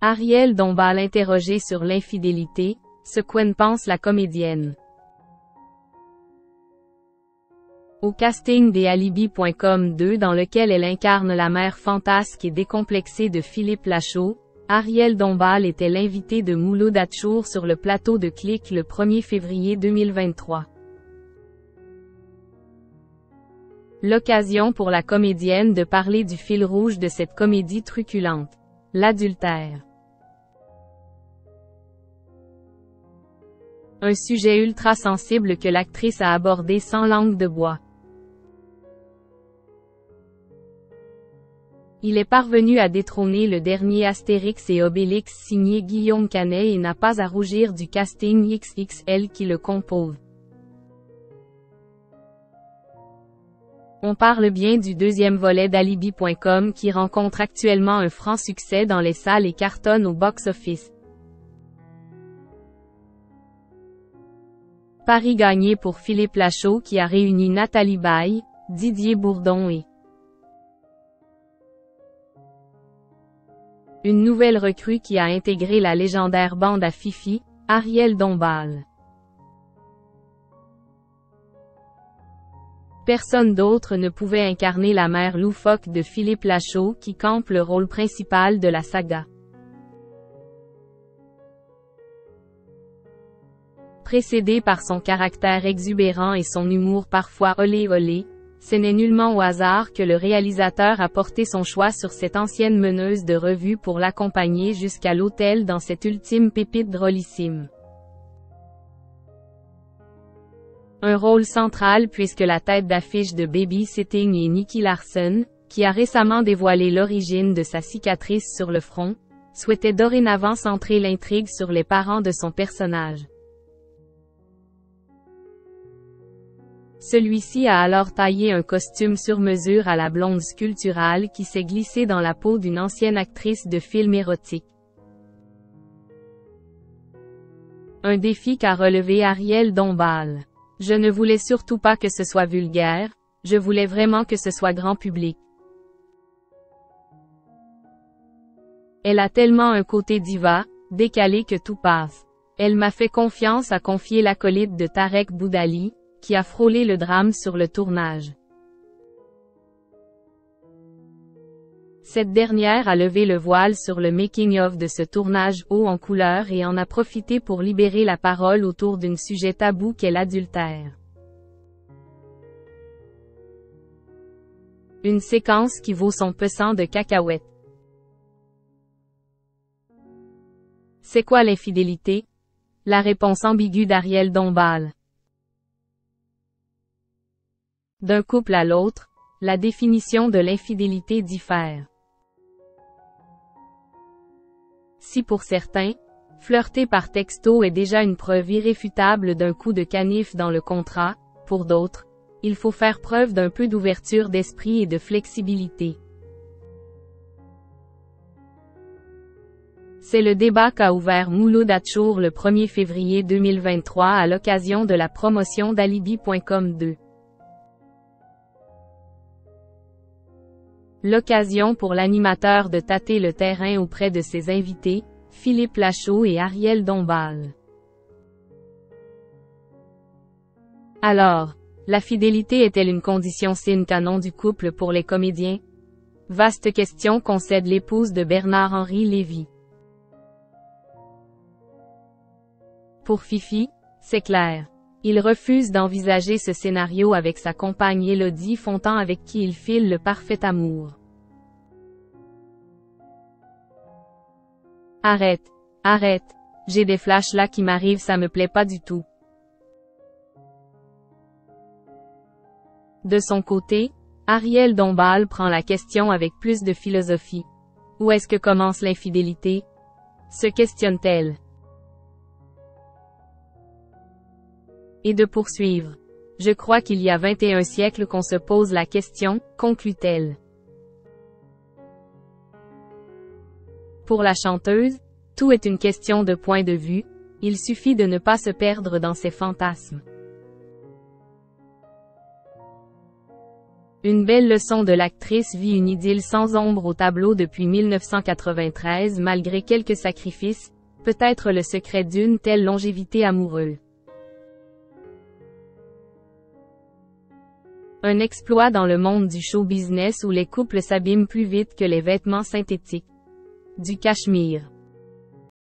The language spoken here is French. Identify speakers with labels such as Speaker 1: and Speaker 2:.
Speaker 1: Ariel Dombal interrogée sur l'infidélité, ce qu'en pense la comédienne. Au casting des Alibi.com 2 dans lequel elle incarne la mère fantasque et décomplexée de Philippe Lachaud, Ariel Dombal était l'invitée de Mouloud Achour sur le plateau de Click le 1er février 2023. L'occasion pour la comédienne de parler du fil rouge de cette comédie truculente. L'adultère. Un sujet ultra sensible que l'actrice a abordé sans langue de bois. Il est parvenu à détrôner le dernier Astérix et Obélix signé Guillaume Canet et n'a pas à rougir du casting XXL qui le compose. On parle bien du deuxième volet d'Alibi.com qui rencontre actuellement un franc succès dans les salles et cartonne au box-office. Pari gagné pour Philippe Lachaud qui a réuni Nathalie Baye, Didier Bourdon et une nouvelle recrue qui a intégré la légendaire bande à Fifi, Ariel Dombal. Personne d'autre ne pouvait incarner la mère loufoque de Philippe Lachaud qui campe le rôle principal de la saga. Précédé par son caractère exubérant et son humour parfois olé olé, ce n'est nullement au hasard que le réalisateur a porté son choix sur cette ancienne meneuse de revue pour l'accompagner jusqu'à l'hôtel dans cette ultime pépite drôlissime. Un rôle central puisque la tête d'affiche de Babysitting est Nicky Larson, qui a récemment dévoilé l'origine de sa cicatrice sur le front, souhaitait dorénavant centrer l'intrigue sur les parents de son personnage. Celui-ci a alors taillé un costume sur mesure à la blonde sculpturale qui s'est glissée dans la peau d'une ancienne actrice de films érotiques. Un défi qu'a relevé Ariel Dombal. Je ne voulais surtout pas que ce soit vulgaire, je voulais vraiment que ce soit grand public. Elle a tellement un côté diva, décalé que tout passe. Elle m'a fait confiance à confier l'acolyte de Tarek Boudali, qui a frôlé le drame sur le tournage. Cette dernière a levé le voile sur le making-of de ce tournage haut en couleur et en a profité pour libérer la parole autour d'un sujet tabou qu'est l'adultère. Une séquence qui vaut son pesant de cacahuètes. C'est quoi l'infidélité? La réponse ambiguë d'Ariel Dombal. D'un couple à l'autre, la définition de l'infidélité diffère. Si pour certains, flirter par texto est déjà une preuve irréfutable d'un coup de canif dans le contrat, pour d'autres, il faut faire preuve d'un peu d'ouverture d'esprit et de flexibilité. C'est le débat qu'a ouvert Mouloud Achour le 1er février 2023 à l'occasion de la promotion d'Alibi.com 2. L'occasion pour l'animateur de tâter le terrain auprès de ses invités, Philippe Lachaud et Ariel Dombal. Alors, la fidélité est-elle une condition sine qua non du couple pour les comédiens? Vaste question concède l'épouse de Bernard-Henri Lévy. Pour Fifi, c'est clair. Il refuse d'envisager ce scénario avec sa compagne Élodie Fontan avec qui il file le parfait amour. Arrête, arrête, j'ai des flashs là qui m'arrivent, ça me plaît pas du tout. De son côté, Ariel Dombal prend la question avec plus de philosophie. Où est-ce que commence l'infidélité? Se questionne-t-elle. Et de poursuivre. Je crois qu'il y a 21 siècles qu'on se pose la question, conclut-elle. Pour la chanteuse, tout est une question de point de vue, il suffit de ne pas se perdre dans ses fantasmes. Une belle leçon de l'actrice vit une idylle sans ombre au tableau depuis 1993 malgré quelques sacrifices, peut-être le secret d'une telle longévité amoureuse. Un exploit dans le monde du show business où les couples s'abîment plus vite que les vêtements synthétiques. Du cachemire.